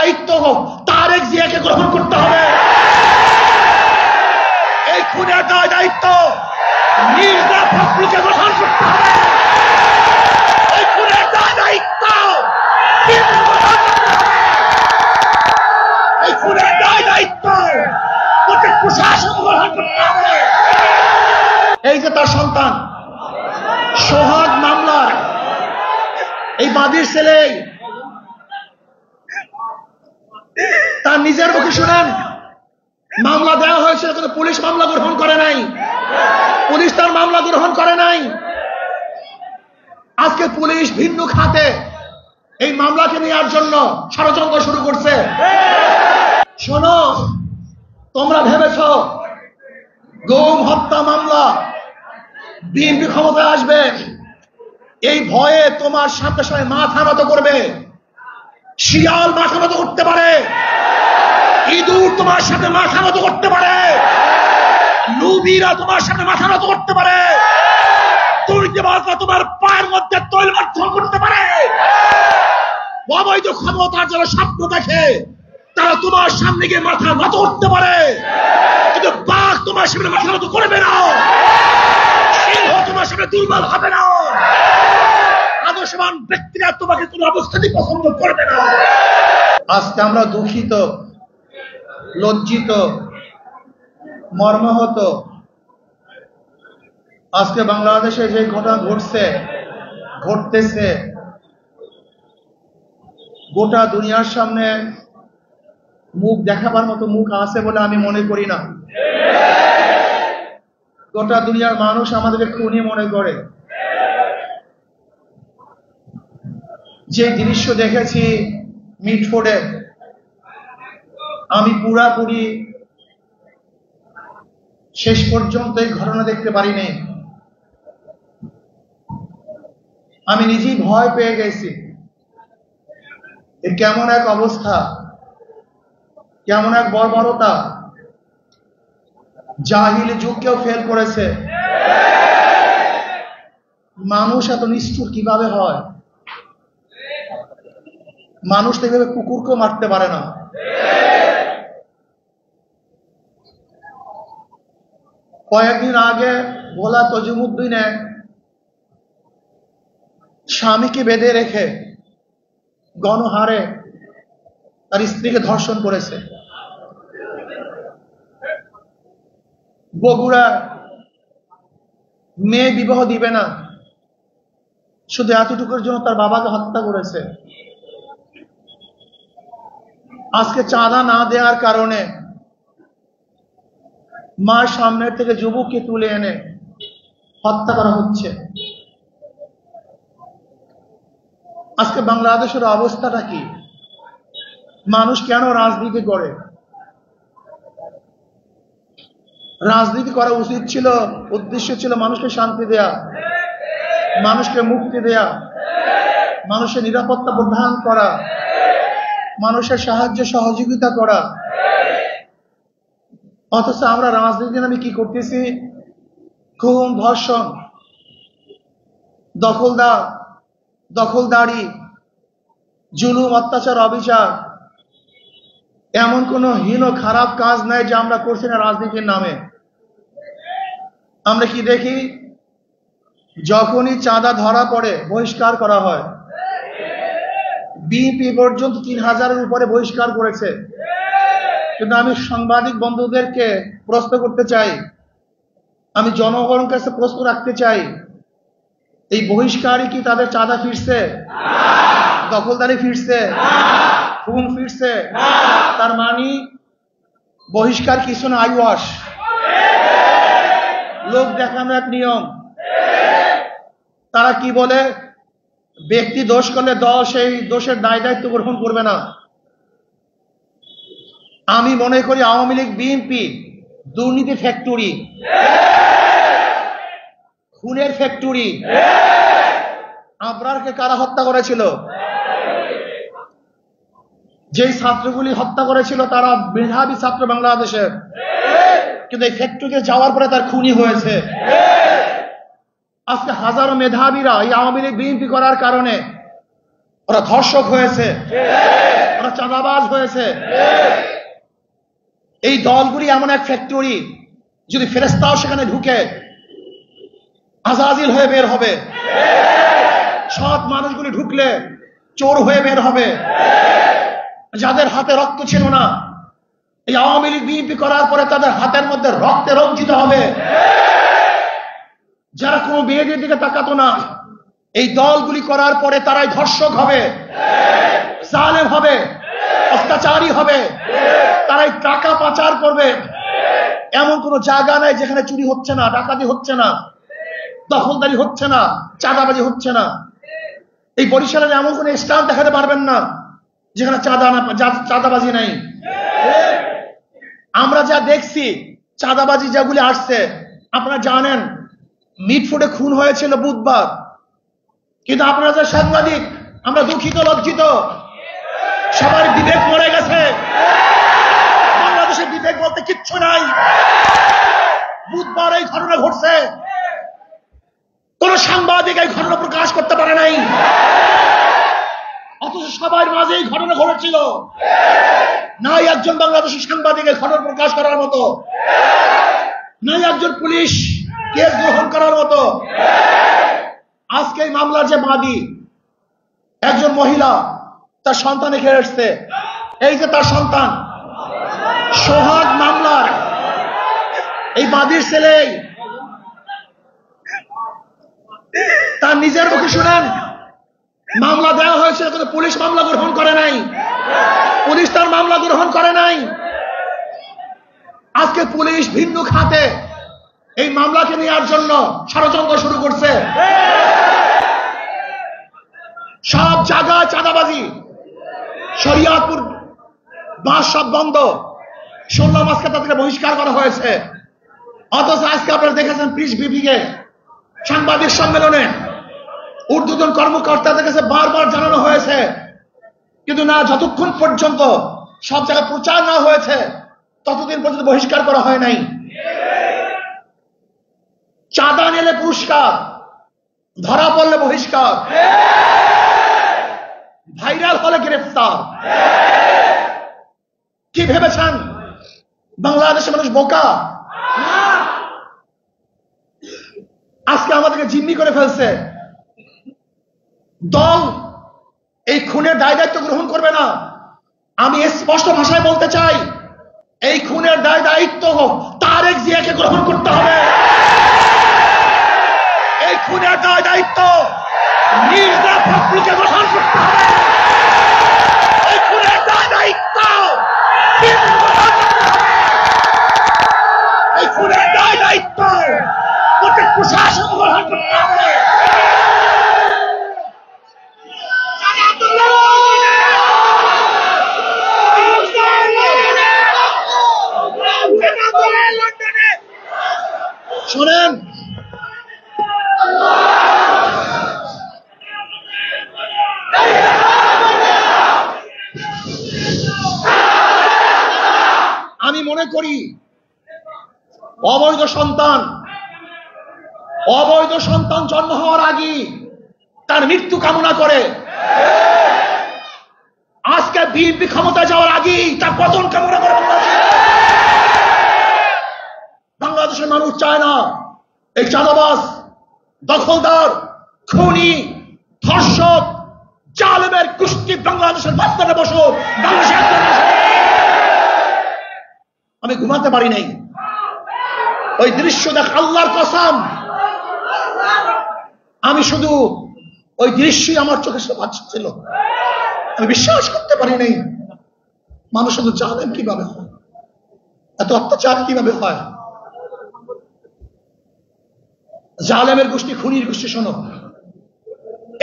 দায়িত্ব তারেক জিয়াকে গ্রহণ করতে হবে। এই খুনের দায়িত্ব মির্জা ফখরুলকে গ্রহণ করতে হবে। এই খুনের দায়িত্ব এই খুনের দায়িত্ব প্রশাসন গ্রহণ করতে হবে। এই যে তার সন্তান সোহাগ মামলার এই বাদীর ছেলে, তার নিজের মুখে শুনেন মামলা দেওয়া হয়েছিল কিন্তু পুলিশ মামলা গ্রহণ করে নাই। পুলিশ তার মামলা গ্রহণ করে নাই। আজকে পুলিশ ভিন্ন খাতে এই মামলাকে নেওয়ার জন্য ষড়যন্ত্র শুরু করছে। শোনো, তোমরা ভেবেছ গুম হত্যা মামলা বিএনপি ক্ষমতায় আসবে, এই ভয়ে তোমার সাথে সাথে মাথা নত করবে। শিয়াল মাথা নত করতে পারে, ইঁদুর তোমার সাথে মাথা নত করতে পারে, লুবিরা তোমার সাথে মাথা নত করতে পারে, দুর্নীতিবাজরা তোমার পায়ের মধ্যে তৈলবর্ধন করতে পারে। অবৈধ ক্ষমতার যারা স্বপ্ন দেখে তারা তোমার সামনে গিয়ে মাথা নত করতে পারে, কিন্তু বাঘ তোমার সামনে মাথা নত করবে না, সিংহ তোমার সামনে দুর্বল হবে না, আদর্শবান ব্যক্তিরা তোমাকে কোন অবস্থাতেই পছন্দ করবে না। আজকে আমরা দুঃখিত, লজ্জিত, মর্মাহত। আজকে বাংলাদেশে যে ঘটনা ঘটতেছে গোটা দুনিয়ার সামনে মুখ দেখাবার মতো মুখ আছে বলে আমি মনে করি না। গোটা দুনিয়ার মানুষ আমাদেরকে খুনি মনে করে। যে দৃশ্য দেখেছি মিটফোর্ডে, আমি পুরাপুরি শেষ পর্যন্ত এই ঘটনা দেখতে পারিনি। আমি নিজেই ভয় পেয়ে গেছি। এর কেমন এক অবস্থা, কেমন এক বর্বরতা, জাহিল যুগকেও ফেল করেছে। মানুষ এত নিষ্ঠুর কিভাবে হয়? মানুষ তো এভাবে কুকুরকেও মারতে পারে না। কয়েকদিন আগে ভোলা তজিমুদ্দিনে স্বামীকে বেঁধে রেখে গণহারে তার স্ত্রীকে ধর্ষণ করেছে। বগুড়া মেয়ে বিবাহ দিবে না, শুধু এতটুকুর জন্য তার বাবাকে হত্যা করেছে। আজকে চাঁদা না দেওয়ার কারণে মার সামনের থেকে যুবককে তুলে এনে হত্যা করা হচ্ছে। আজকে বাংলাদেশের অবস্থাটা কি? মানুষ কেন রাজনীতি করে? রাজনীতি করা উচিত ছিল, উদ্দেশ্য ছিল মানুষকে শান্তি দেয়া, মানুষকে মুক্তি দেয়া, মানুষের নিরাপত্তা প্রদান করা, মানুষের সাহায্য সহযোগিতা করা। অথচ আমরা রাজনীতি নামে কি করতেছি? খুন, ধর্ষণ, দখলদারি, জুলুম, অত্যাচার, অবিচার। এমন কোন হীন খারাপ কাজ নাই যে আমরা করছি না রাজনীতির নামে। আমরা কি দেখি? যখনই চাঁদা ধরা পড়ে বহিষ্কার করা হয়। বিএনপি পর্যন্ত 3000-এর উপরে বহিষ্কার করেছে। কিন্তু আমি সাংবাদিক বন্ধুদেরকে প্রশ্ন করতে চাই, আমি জনগণের কাছে প্রশ্ন রাখতে চাই, এই বহিষ্কারই কি তাদের চাঁদা ফিরছে? দখলদারি ফিরছে? খুন ফিরছে? তার মানে বহিষ্কার কিছু না, আইওয়াশ, লোক দেখানো এক নিয়ম। তারা কি বলে? ব্যক্তি দোষ করলে দল সেই দোষের দায়িত্ব গ্রহণ করবে না। আমি মনে করি আওয়ামী লীগ, বিএনপি দুর্নীতি ফ্যাক্টরি, খুনের ফ্যাক্টরি। আবরারকে কারা হত্যা করেছিল? যেই ছাত্রগুলি হত্যা করেছিল তারা মেধাবী ছাত্র বাংলাদেশের, কিন্তু এই ফ্যাক্টরিতে যাওয়ার পরে তার খুনি হয়েছে। আজকে হাজারো মেধাবীরা এই আওয়ামী লীগ, বিএনপি করার কারণে ওরা ধর্ষক হয়েছে, ওরা এরা চাঁদাবাজ হয়েছে। এই দলগুলি এমন এক ফ্যাক্টরি, যদি ফেরেশতাও সেখানে ঢুকে আজাজিল হয়ে বের হবে। সৎ মানুষগুলি ঢুকলে চোর হয়ে বের হবে। যাদের হাতে রক্ত ছিল না, এই আওয়ামী লীগ বিএনপি করার পরে তাদের হাতের মধ্যে রক্তে রঞ্জিত হবে। যারা কোনো মেয়েদের দিকে তাকাতো না, এই দলগুলি করার পরে তারাই ধর্ষক হবে, জালেম হবে, অত্যাচারী হবে, তারাই টাকা পাচার করবে। এমন কোন জায়গা নাই যেখানে চুরি হচ্ছে না, ডাকাতি হচ্ছে না, দখলদারি হচ্ছে না, চাঁদাবাজি হচ্ছে না। এই বরিশালের এমন কোন স্থান দেখাতে পারবেন না যেখানে চাঁদাবাজি নাই। আমরা যা দেখছি চাঁদাবাজি যেগুলি আসছে, আপনারা জানেন মিটফুটে খুন হয়েছিল বুধবার, কিন্তু আপনারা যে সাংবাদিক, আমরা দুঃখিত, লজ্জিত। সবার বিবেক মরে গেছে। বাংলাদেশের বিবেক বলতে কিচ্ছু নাই। বুধবার এই ঘটনা ঘটছে, কোন সাংবাদিক এই ঘটনা প্রকাশ করতে পারে নাই, অথচ সবার মাঝে এই ঘটনা ঘটেছিল। নাই একজন বাংলাদেশের সাংবাদিক এই ঘটনা প্রকাশ করার মতো, নাই একজন পুলিশ কেস গ্রহণ করার মতো। আজকে এই মামলার যে বাদী, একজন মহিলা, তার সন্তান এখানে এসছে। এই যে তার সন্তান, সোহাগ মামলার এই বাদীর ছেলে, তার নিজের মুখে শুনেন মামলা দেওয়া হয়েছে, কিন্তু পুলিশ মামলা গ্রহণ করে নাই। পুলিশ তার মামলা গ্রহণ করে নাই। আজকে পুলিশ ভিন্ন খাতে এই মামলাকে নেওয়ার জন্য ষড়যন্ত্র শুরু করছে। সব জায়গায় চাঁদাবাজি, শরিয়াতপুর বাস সব বন্ধ, 16 মাসকে তাদেরকে বহিষ্কার করা হয়েছে। অথচ আজকে আপনারা দেখেছেন প্রেস ব্রিফিংয়ে, সাংবাদিক সম্মেলনে ঊর্ধ্বতন কর্মকর্তাদের কাছে বারবার জানানো হয়েছে, কিন্তু না, যতক্ষণ পর্যন্ত সব জায়গায় প্রচার না হয়েছে ততদিন পর্যন্ত বহিষ্কার করা হয় নাই। চাঁদা নিলে পুরস্কার, ধরা পড়লে বহিষ্কার, ভাইরাল হলে গ্রেফতার। কি ভেবেছেন বাংলাদেশের মানুষ বোকা? আজকে আমাদেরকে জিম্মি করে ফেলছে। দল এই খুনের দায় দায়িত্ব গ্রহণ করবে না। আমি স্পষ্ট ভাষায় বলতে চাই, এই খুনের দায় দায়িত্ব তারেক জিয়াকে গ্রহণ করতে হবে। এই খুনের দায় দায়িত্ব মির্জা ফখরুলকে গ্রহণ করতে হবে। এই খুনের দায় দায়িত্ব এই খুনের দায় দায়িত্ব প্রত্যেক প্রশাসন গ্রহণ করতে হবে। শোনেন, আমি মনে করি অবৈধ সন্তান জন্ম হওয়ার আগে তার মৃত্যু কামনা করে। আজকে বিএনপি ক্ষমতায় যাওয়ার আগেই তার পতন কামনা করে। বাংলাদেশের মানুষ চায় না এই চাঁদাবাজ, দখলদার, খুনি, ধর্ষক, জালেমের গোষ্ঠী বাংলাদেশের মাঝখানে বসুক। আমি ঘুমাতে পারি নাই, ওই দৃশ্য দেখ, আল্লাহর কসম, আমি শুধু ওই দৃশ্যই আমার চোখের সামনে ভাসছিল। আমি বিশ্বাস করতে পারি নাই মানুষ শুধু জালেম কিভাবে হয়, এত অত্যাচার কিভাবে হয়। জালেমের গোষ্ঠী, খুনির গোষ্ঠী। শোনো,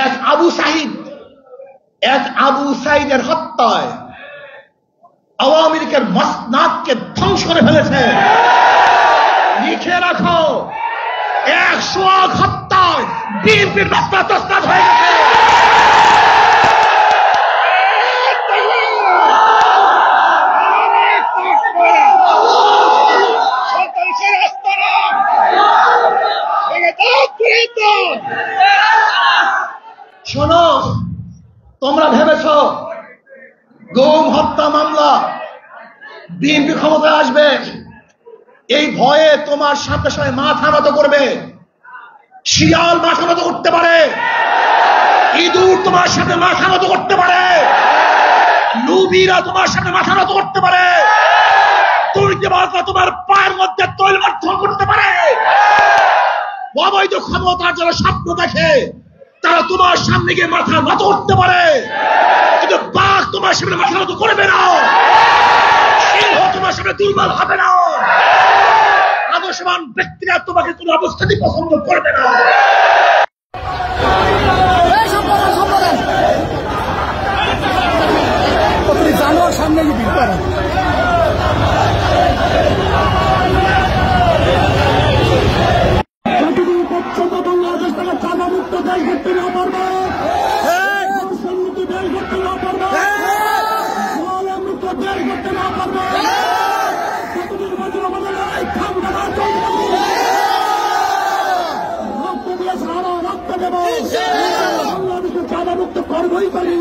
এক আবু সাইদের হত্যায় আওয়ামী লীগের মসনাদকে ধ্বংস করে ফেলেছে। লিখে রাখো, 100 হত্যায় বিএনপির মসনাদ তসনাদ হয়ে গেছে। শোনো, তোমরা ভেবেছ গুম হত্যা মামলা, বিএনপি ক্ষমতায় আসবে এই ভয়ে তোমার সাথে সাথে মাথা নত করবে। শিয়াল মাথা নত করতে পারে, ইঁদুর তোমার সাথে মাথা নত করতে পারে, লুবিরা তোমার সাথে মাথা নত করতে পারে, দুর্নীতিবাজরা তোমার পায়ের মধ্যে তৈলমার্জন করতে পারে। অবৈধ ক্ষমতার যারা স্বপ্ন দেখে তারা তোমার সামনে গিয়ে মাথা নত করতে পারে, কিন্তু বাঘ তোমার সামনে মাথা নত করবে না, সিংহ তোমার সামনে দুর্বল হবে না, আদর্শবান ব্যক্তিরা তোমাকে কোনো অবস্থাতেই পছন্দ করবে না। সামনে বাংলাদেশ থেকে চাঁদা মুক্ত দেশ করতে না পারবে, দেশ করতে না পারবে, মুক্ত দেশ করতে না পারবে, নির্বাচন আমাদের রক্ত দিয়ে সারা রক্ত দেব, বাংলাদেশের চাঁদা মুক্ত করবই পারি।